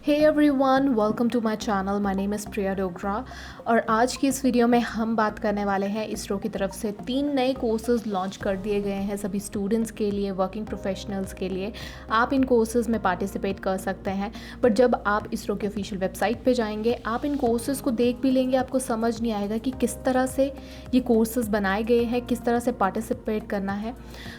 Hey everyone, welcome to my channel. My name is Priya Dogra और आज की इस वीडियो में हम बात करने वाले हैं इसरो की तरफ से 3 नए कोर्सेज़ लॉन्च कर दिए गए हैं सभी स्टूडेंट्स के लिए, वर्किंग प्रोफेशनल्स के लिए। आप इन कोर्सेज़ में पार्टिसिपेट कर सकते हैं, बट जब आप इसरो की ऑफिशियल वेबसाइट पे जाएंगे, आप इन कोर्सेज़ को देख भी लेंगे, आपको समझ नहीं आएगा कि किस तरह से ये कोर्सेज़ बनाए गए हैं, किस तरह से पार्टिसिपेट करना है।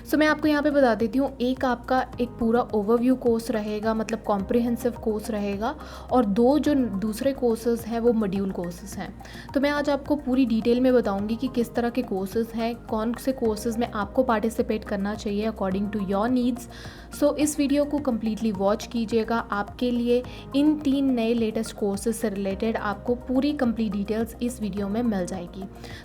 सो मैं आपको यहाँ पर बता देती हूँ, एक आपका एक पूरा ओवरव्यू कोर्स रहेगा, मतलब कॉम्प्रिहेंसिव कोर्स रहेगा, और 2 जो दूसरे कोर्सेज़ हैं वो मॉड्यूल कोर्सेज़ हैं। तो मैं आज आपको पूरी डिटेल में बताऊंगी कि किस तरह के कोर्सेज़ हैं, कौन से कोर्सेज़ में आपको पार्टिसिपेट करना चाहिए अकॉर्डिंग टू योर नीड्स। सो इस वीडियो को कम्प्लीटली वॉच कीजिएगा। आपके लिए इन 3 नए लेटेस्ट कोर्सेज से रिलेटेड आपको पूरी कंप्लीट डिटेल्स इस वीडियो में मिल जाएगी।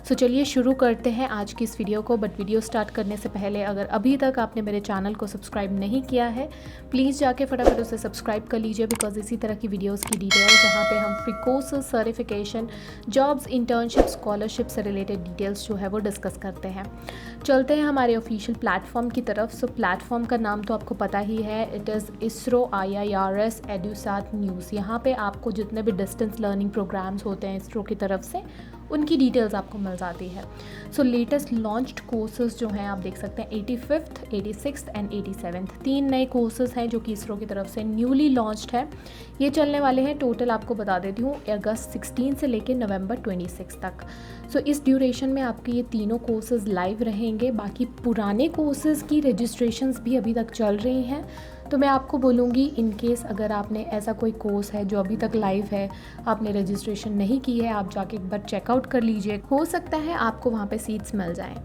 सो चलिए शुरू करते हैं आज की इस वीडियो को। बट वीडियो स्टार्ट करने से पहले अगर अभी तक आपने मेरे चैनल को सब्सक्राइब नहीं किया है, प्लीज़ जाके फटाफट उसे सब्सक्राइब कर लीजिए, बिकॉज इसी तरह की वीडियोस की डिटेल जहाँ पे हम free courses, certification, jobs, internship, scholarship से रिलेटेड डिटेल्स जो है वो डिस्कस करते हैं। चलते हैं हमारे ऑफिशियल प्लेटफॉर्म की तरफ। सो प्लेटफॉर्म का नाम तो आपको पता ही है, it is ISRO IIRS EduSat news. यहाँ पे आपको जितने भी डिस्टेंस लर्निंग प्रोग्राम्स होते हैं इसरो की तरफ से, उनकी डिटेल्स आपको मिल जाती है। सो लेटेस्ट लॉन्च्ड कोर्सेज जो हैं आप देख सकते हैं, 85th, 86th एंड 87th 3 नए कोर्सेज हैं जो कि इसरो की तरफ से न्यूली लॉन्च्ड है। ये चलने वाले हैं टोटल, आपको बता देती हूँ, अगस्त 16 से लेकर नवंबर 26 तक। सो इस ड्यूरेशन में आपके ये तीनों कोर्सेज लाइव रहेंगे। बाकी पुराने कोर्सेज़ की रजिस्ट्रेशंस भी अभी तक चल रही हैं, तो मैं आपको बोलूँगी इन केस अगर आपने ऐसा कोई कोर्स है जो अभी तक लाइव है, आपने रजिस्ट्रेशन नहीं की है, आप जाके एक बार चेकआउट कर लीजिए, हो सकता है आपको वहाँ पे सीट्स मिल जाएं।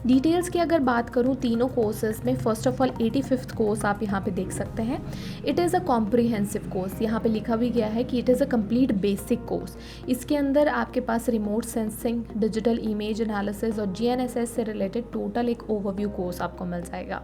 डिटेल्स की अगर बात करूँ तीनों कोर्सेज़ में, first of all 85th course आप यहाँ पे देख सकते हैं। It is a comprehensive course, यहाँ पे लिखा भी गया है कि it is a complete basic course. इसके अंदर आपके पास remote sensing, digital image analysis और GNSS से रिलेटेड टोटल एक ओवरव्यू कोर्स आपको मिल जाएगा।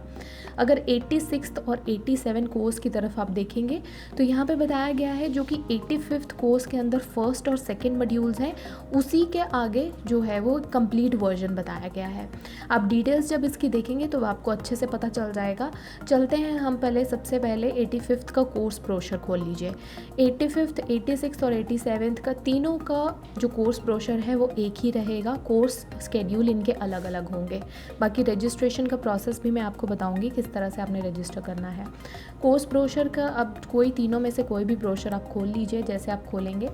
अगर 86th और 87 कोर्स की तरफ आप देखेंगे तो यहाँ पे बताया गया है जो कि 85th कोर्स के अंदर फर्स्ट और सेकंड मॉड्यूल्स हैं, उसी के आगे जो है वो कंप्लीट वर्जन बताया गया है। आप डिटेल्स जब इसकी देखेंगे तो आपको अच्छे से पता चल जाएगा। चलते हैं हम पहले, सबसे पहले 85th का कोर्स ब्रोशर खोल लीजिए। 85th, 86 और 87 का तीनों का जो कोर्स ब्रोशर है वो एक ही रहेगा, कोर्स स्केड्यूल इनके अलग अलग होंगे। बाकी रजिस्ट्रेशन का प्रोसेस भी मैं आपको बताऊंगी किस तरह से आपने रजिस्टर करना है। कोर्स ब्रोशर का अब कोई तीनों में से कोई भी ब्रोशर आप खोल लीजिए। जैसे आप खोलेंगे,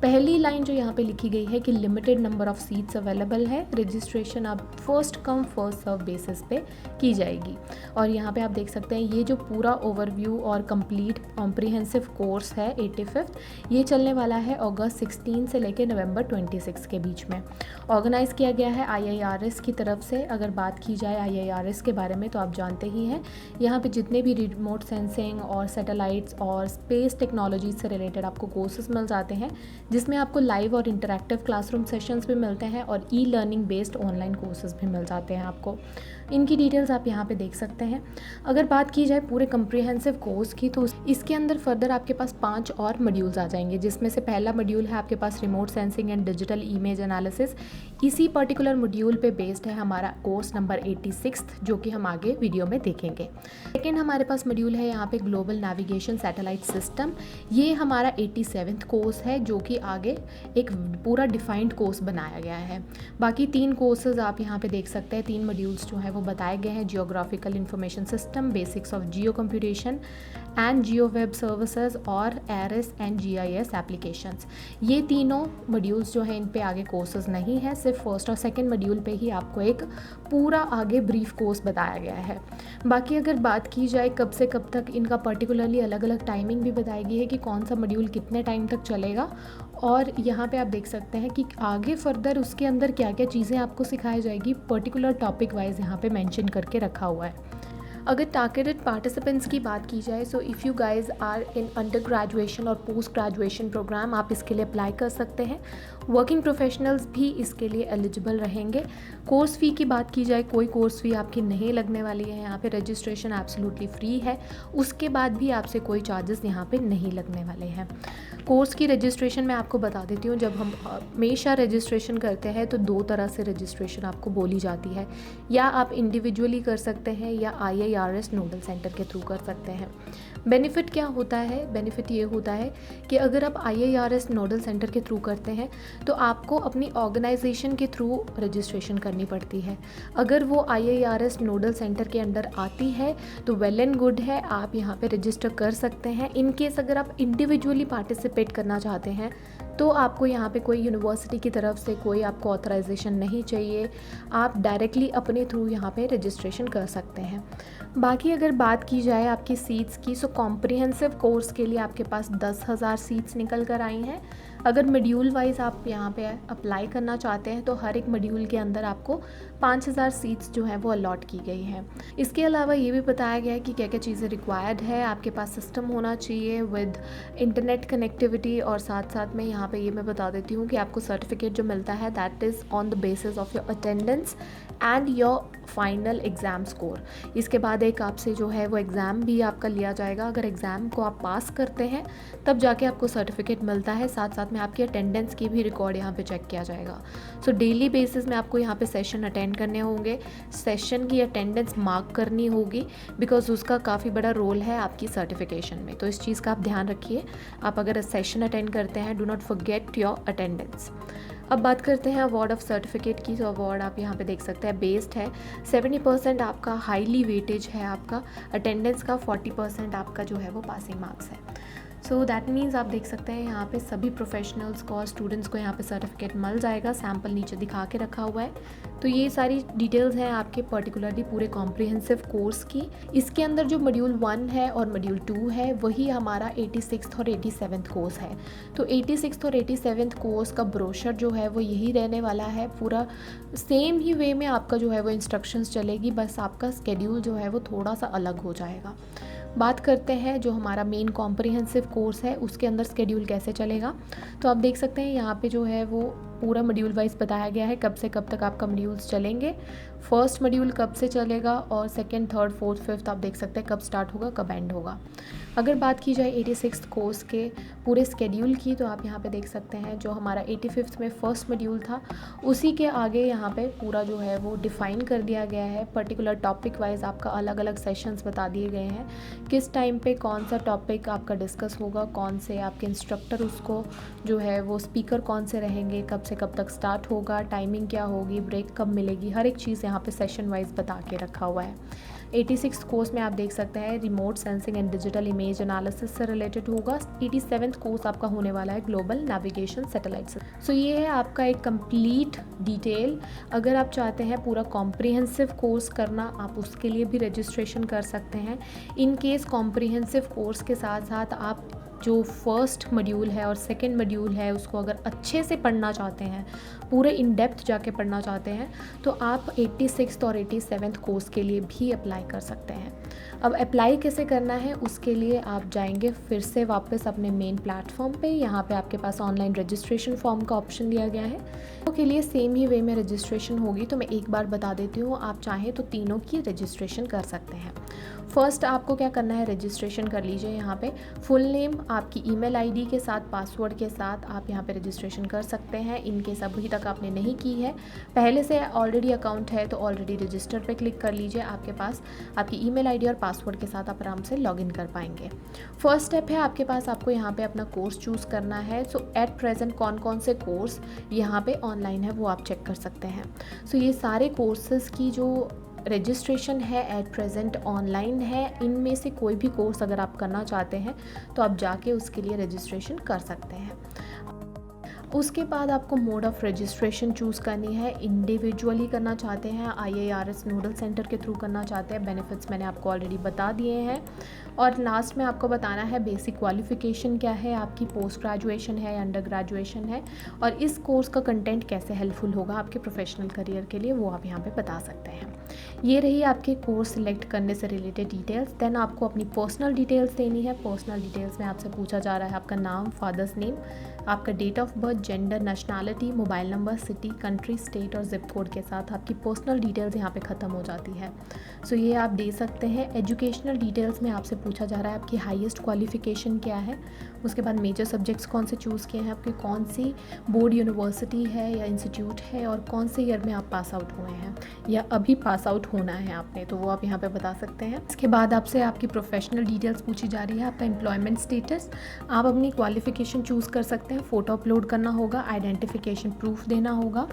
पहली लाइन जो यहाँ पे लिखी गई है कि limited number of seats available है, रजिस्ट्रेशन आप first come first serve basis पे की जाएगी। और यहाँ पे आप देख सकते हैं ये जो पूरा ओवरव्यू और कंप्लीट कॉम्प्रिहेंसिव कोर्स है 85th, ये चलने वाला है अगस्त 16 से लेकर नवंबर 26 के बीच में। ऑर्गेनाइज़ किया गया है IIRS की तरफ से। अगर बात की जाए IIRS के बारे में तो आप जानते ही हैं, यहाँ पे जितने भी रिमोट सेंसिंग और सैटेलाइट्स और स्पेस टेक्नोलॉजी से रिलेटेड आपको कोर्सेज मिल जाते हैं, जिसमें आपको लाइव और इंटरैक्टिव क्लासरूम सेशंस भी मिलते हैं और लर्निंग बेस्ड ऑनलाइन कोर्सेज भी मिल जाते हैं आपको। इनकी डिटेल्स आप यहाँ पे देख सकते हैं। अगर बात की जाए पूरे कम्प्रिहेंसिव कोर्स की तो इसके अंदर फर्दर आपके पास 5 और मॉड्यूल्स आ जाएंगे, जिसमें से पहला मॉड्यूल है आपके पास remote sensing and digital image analysis. इसी पर्टिकुलर मॉड्यूल पे बेस्ड है हमारा कोर्स नंबर 86 जो कि हम आगे वीडियो में देखेंगे। सेकेंड हमारे पास मॉड्यूल है यहाँ पे ग्लोबल नेविगेशन सैटेलाइट सिस्टम। ये हमारा 87th कोर्स है जो कि आगे एक पूरा डिफाइंड कोर्स बनाया गया है। बाकी 3 कोर्सेज आप यहाँ पे देख सकते हैं, 3 मॉड्यूल्स जो है वो बताए गए हैं, geographical information system, basics of Jio computation and Jio web services और एरिस एंड GIS एप्लीकेशंस। ये तीनों मॉड्यूल्स जो हैं इन पे आगे कोर्सेज नहीं है, सिर्फ फर्स्ट और सेकंड मॉड्यूल पे ही आपको एक पूरा आगे ब्रीफ कोर्स बताया गया है। बाकी अगर बात की जाए कब से कब तक, इनका पर्टिकुलरली अलग अलग टाइमिंग भी बताई गई है कि कौन सा मॉड्यूल कितने टाइम तक चलेगा। और यहाँ पे आप देख सकते हैं कि आगे फर्दर उसके अंदर क्या क्या चीज़ें आपको सिखाई जाएगी, पर्टिकुलर टॉपिक वाइज यहाँ पे मेंशन करके रखा हुआ है। अगर टारगेटेड पार्टिसिपेंट्स की बात की जाए, so if you guys are in under graduation और पोस्ट ग्रेजुएशन प्रोग्राम, आप इसके लिए अप्लाई कर सकते हैं। वर्किंग प्रोफेशनल्स भी इसके लिए एलिजिबल रहेंगे। कोर्स फ़ी की बात की जाए, कोई कोर्स फ़ी आपकी नहीं लगने वाली है, यहाँ पे रजिस्ट्रेशन एब्सोल्युटली फ्री है। उसके बाद भी आपसे कोई चार्जेस यहाँ पे नहीं लगने वाले हैं। कोर्स की रजिस्ट्रेशन मैं आपको बता देती हूँ, जब हम हमेशा रजिस्ट्रेशन करते हैं तो 2 तरह से रजिस्ट्रेशन आपको बोली जाती है, या आप इंडिविजुअली कर सकते हैं या IARS नोडल सेंटर के थ्रू कर सकते हैं। बेनिफिट क्या होता है? बेनिफिट ये होता है कि अगर आप IARS नोडल सेंटर के थ्रू करते हैं तो आपको अपनी ऑर्गेनाइजेशन के थ्रू रजिस्ट्रेशन करनी पड़ती है। अगर वो IARS नोडल सेंटर के अंडर आती है तो वेल एंड गुड है, आप यहाँ पे रजिस्टर कर सकते हैं। इन केस अगर आप इंडिविजुअली पार्टिसिपेट करना चाहते हैं तो आपको यहाँ पे कोई यूनिवर्सिटी की तरफ से कोई आपको ऑथराइजेशन नहीं चाहिए, आप डायरेक्टली अपने थ्रू यहाँ पे रजिस्ट्रेशन कर सकते हैं। बाकी अगर बात की जाए आपकी सीट्स की, सो कॉम्प्रिहेंसिव कोर्स के लिए आपके पास 10,000 सीट्स निकल कर आई हैं। अगर मॉड्यूल वाइज आप यहाँ पे अप्लाई करना चाहते हैं तो हर एक मॉड्यूल के अंदर आपको 5,000 सीट्स जो हैं वो अलॉट की गई हैं। इसके अलावा ये भी बताया गया है कि क्या क्या चीज़ें रिक्वायर्ड है। आपके पास सिस्टम होना चाहिए विद इंटरनेट कनेक्टिविटी, और साथ साथ में यहाँ पे ये मैं बता देती हूँ कि आपको सर्टिफिकेट जो मिलता है that is on the basis of your attendance and your final exam score. इसके बाद एक आपसे जो है वो एग्ज़ाम भी आपका लिया जाएगा। अगर एग्ज़ाम को आप पास करते हैं तब जाके आपको सर्टिफिकेट मिलता है। साथ साथ में आपकी अटेंडेंस की भी रिकॉर्ड यहाँ पे चेक किया जाएगा। सो डेली बेसिस में आपको यहाँ पे सेशन अटेंड करने होंगे, सेशन की अटेंडेंस मार्क करनी होगी बिकॉज उसका काफ़ी बड़ा रोल है आपकी सर्टिफिकेशन में। तो इस चीज़ का आप ध्यान रखिए। आप अगर सेशन अटेंड करते हैं, do not forget your attendance. अब बात करते हैं अवार्ड ऑफ सर्टिफिकेट की। तो अवार्ड आप यहाँ पे देख सकते हैं बेस्ड है 70% आपका हाईली वेटेज है, आपका अटेंडेंस का 40% आपका जो है वो पासिंग मार्क्स है। सो दैट मीन्स आप देख सकते हैं यहाँ पे सभी प्रोफेशनल्स को और स्टूडेंट्स को यहाँ पे सर्टिफिकेट मिल जाएगा। सैम्पल नीचे दिखा के रखा हुआ है। तो ये सारी डिटेल्स हैं आपके पर्टिकुलरली पूरे कॉम्प्रिहेंसिव कोर्स की। इसके अंदर जो मॉड्यूल 1 है और मॉड्यूल 2 है वही हमारा 86th और 87th कोर्स है। तो 86th और 87th कोर्स का ब्रोशर जो है वो यही रहने वाला है। पूरा सेम ही वे में आपका जो है वो इंस्ट्रक्शंस चलेगी, बस आपका स्केड्यूल जो है वो थोड़ा सा अलग हो जाएगा। बात करते हैं जो हमारा मेन कॉम्प्रिहेंसिव कोर्स है उसके अंदर स्केड्यूल कैसे चलेगा। तो आप देख सकते हैं यहाँ पे जो है वो पूरा मॉड्यूल वाइज बताया गया है, कब से कब तक आपका मॉड्यूल्स चलेंगे, फर्स्ट मॉड्यूल कब से चलेगा और सेकंड, थर्ड, फोर्थ, फिफ्थ आप देख सकते हैं कब स्टार्ट होगा, कब एंड होगा। अगर बात की जाए 86th कोर्स के पूरे स्केड्यूल की तो आप यहाँ पे देख सकते हैं जो हमारा 85th में फर्स्ट मॉड्यूल था उसी के आगे यहाँ पे पूरा जो है वो डिफ़ाइन कर दिया गया है। पर्टिकुलर टॉपिक वाइज आपका अलग अलग सेशंस बता दिए गए हैं, किस टाइम पे कौन सा टॉपिक आपका डिस्कस होगा, कौन से आपके इंस्ट्रक्टर उसको जो है वो स्पीकर कौन से रहेंगे, कब से कब तक स्टार्ट होगा, टाइमिंग क्या होगी, ब्रेक कब मिलेगी, हर एक चीज़ यहाँ पे सेशन वाइज बता के रखा हुआ है। 86th कोर्स में आप देख सकते हैं remote sensing and digital image analysis से रिलेटेड होगा। 87th कोर्स आपका होने वाला है ग्लोबल नेविगेशन सैटेलाइट। सो ये है आपका एक कंप्लीट डिटेल। अगर आप चाहते हैं पूरा कॉम्प्रिहेंसिव कोर्स करना आप उसके लिए भी रजिस्ट्रेशन कर सकते हैं। इन केस कॉम्प्रिहेंसिव कोर्स के साथ साथ आप जो फर्स्ट मॉड्यूल है और सेकंड मॉड्यूल है उसको अगर अच्छे से पढ़ना चाहते हैं, पूरे इन डेप्थ जाके पढ़ना चाहते हैं तो आप 86th और 87th कोर्स के लिए भी अप्लाई कर सकते हैं। अब अप्लाई कैसे करना है उसके लिए आप जाएंगे फिर से वापस अपने मेन प्लेटफॉर्म पे। यहाँ पे आपके पास ऑनलाइन रजिस्ट्रेशन फॉर्म का ऑप्शन दिया गया है। तो के लिए सेम ही वे में रजिस्ट्रेशन होगी। तो मैं एक बार बता देती हूँ, आप चाहें तो तीनों की रजिस्ट्रेशन कर सकते हैं। फर्स्ट आपको क्या करना है, रजिस्ट्रेशन कर लीजिए। यहाँ पे फुल नेम, आपकी ईमेल आईडी के साथ, पासवर्ड के साथ आप यहाँ पे रजिस्ट्रेशन कर सकते हैं। इनकेस अभी तक आपने नहीं की है, पहले से ऑलरेडी अकाउंट है तो ऑलरेडी रजिस्टर पे क्लिक कर लीजिए। आपके पास आपकी ईमेल आईडी और पासवर्ड के साथ आप आराम से लॉगिन कर पाएंगे। फर्स्ट स्टेप है आपके पास, आपको यहाँ पे अपना कोर्स चूज़ करना है। सो एट प्रेजेंट कौन कौन से कोर्स यहाँ पे ऑनलाइन है वो आप चेक कर सकते हैं। सो ये सारे कोर्सेज़ की जो रजिस्ट्रेशन है एट प्रेजेंट ऑनलाइन है। इनमें से कोई भी कोर्स अगर आप करना चाहते हैं तो आप जाके उसके लिए रजिस्ट्रेशन कर सकते हैं। उसके बाद आपको मोड ऑफ़ रजिस्ट्रेशन चूज़ करनी है। इंडिविजुअली करना चाहते हैं, IARS नोडल सेंटर के थ्रू करना चाहते हैं, बेनिफिट्स मैंने आपको ऑलरेडी बता दिए हैं। और लास्ट में आपको बताना है बेसिक क्वालिफ़िकेशन क्या है, आपकी पोस्ट ग्रेजुएशन है या अंडर ग्रेजुएशन है, और इस कोर्स का कंटेंट कैसे हेल्पफुल होगा आपके प्रोफेशनल करियर के लिए वो आप यहाँ पे बता सकते हैं। ये रही आपके कोर्स सिलेक्ट करने से रिलेटेड डिटेल्स। देन आपको अपनी पर्सनल डिटेल्स देनी है। पर्सनल डिटेल्स में आपसे पूछा जा रहा है आपका नाम, फादर्स नेम, आपका date of birth, gender, nationality, mobile number, city, country, state और जिप कोड के साथ आपकी पर्सनल डिटेल्स यहाँ पे ख़त्म हो जाती है। सो ये आप दे सकते हैं। एजुकेशनल डिटेल्स में आपसे पूछा जा रहा है आपकी हाईएस्ट क्वालिफ़िकेशन क्या है, उसके बाद मेजर सब्जेक्ट्स कौन से चूज़ किए हैं, आपकी कौन सी बोर्ड यूनिवर्सिटी है या इंस्टीट्यूट है, और कौन से ईयर में आप पास आउट हुए हैं या अभी पास आउट होना है आपने, तो वो आप यहाँ पे बता सकते हैं। इसके बाद आपसे आपकी प्रोफेशनल डिटेल्स पूछी जा रही है, आपका एम्प्लॉयमेंट स्टेटस, आप अपनी क्वालिफ़िकेशन चूज़ कर सकते हैं, फ़ोटो अपलोड करना होगा, आइडेंटिफिकेशन प्रूफ देना होगा,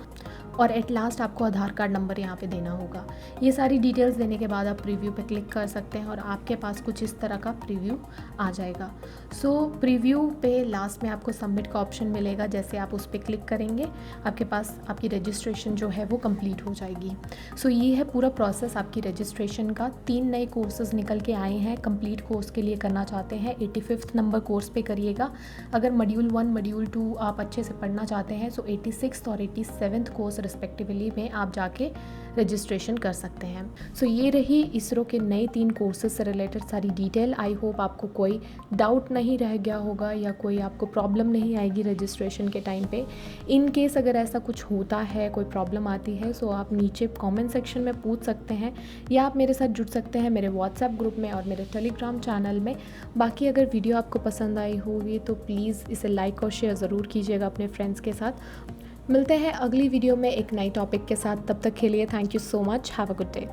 और एट लास्ट आपको आधार कार्ड नंबर यहाँ पे देना होगा। ये सारी डिटेल्स देने के बाद आप प्रीव्यू पे क्लिक कर सकते हैं और आपके पास कुछ इस तरह का प्रीव्यू आ जाएगा। सो प्रीव्यू पे लास्ट में आपको सबमिट का ऑप्शन मिलेगा। जैसे आप उस पर क्लिक करेंगे आपके पास आपकी रजिस्ट्रेशन जो है वो कंप्लीट हो जाएगी। सो ये है पूरा प्रोसेस आपकी रजिस्ट्रेशन का। 3 नए कोर्सेज निकल के आए हैं। कंप्लीट कोर्स के लिए करना चाहते हैं 85th नंबर कोर्स पे करिएगा। अगर मॉड्यूल 1 मॉड्यूल 2 आप अच्छे से पढ़ना चाहते हैं सो 86th और 87th कोर्स रिस्पेक्टिवली में आप जाके रजिस्ट्रेशन कर सकते हैं। सो ये रही इसरो के नए 3 कोर्सेज से रिलेटेड सारी डिटेल। आई होप आपको कोई डाउट नहीं रह गया होगा या कोई आपको प्रॉब्लम नहीं आएगी रजिस्ट्रेशन के टाइम पे। इन केस अगर ऐसा कुछ होता है, कोई प्रॉब्लम आती है, सो आप नीचे कमेंट सेक्शन में पूछ सकते हैं या आप मेरे साथ जुड़ सकते हैं मेरे व्हाट्सएप ग्रुप में और मेरे टेलीग्राम चैनल में। बाकी अगर वीडियो आपको पसंद आई होगी तो प्लीज़ इसे लाइक और शेयर ज़रूर कीजिएगा अपने फ्रेंड्स के साथ। मिलते हैं अगली वीडियो में एक नई टॉपिक के साथ। तब तक के लिए thank you so much. Have a good day.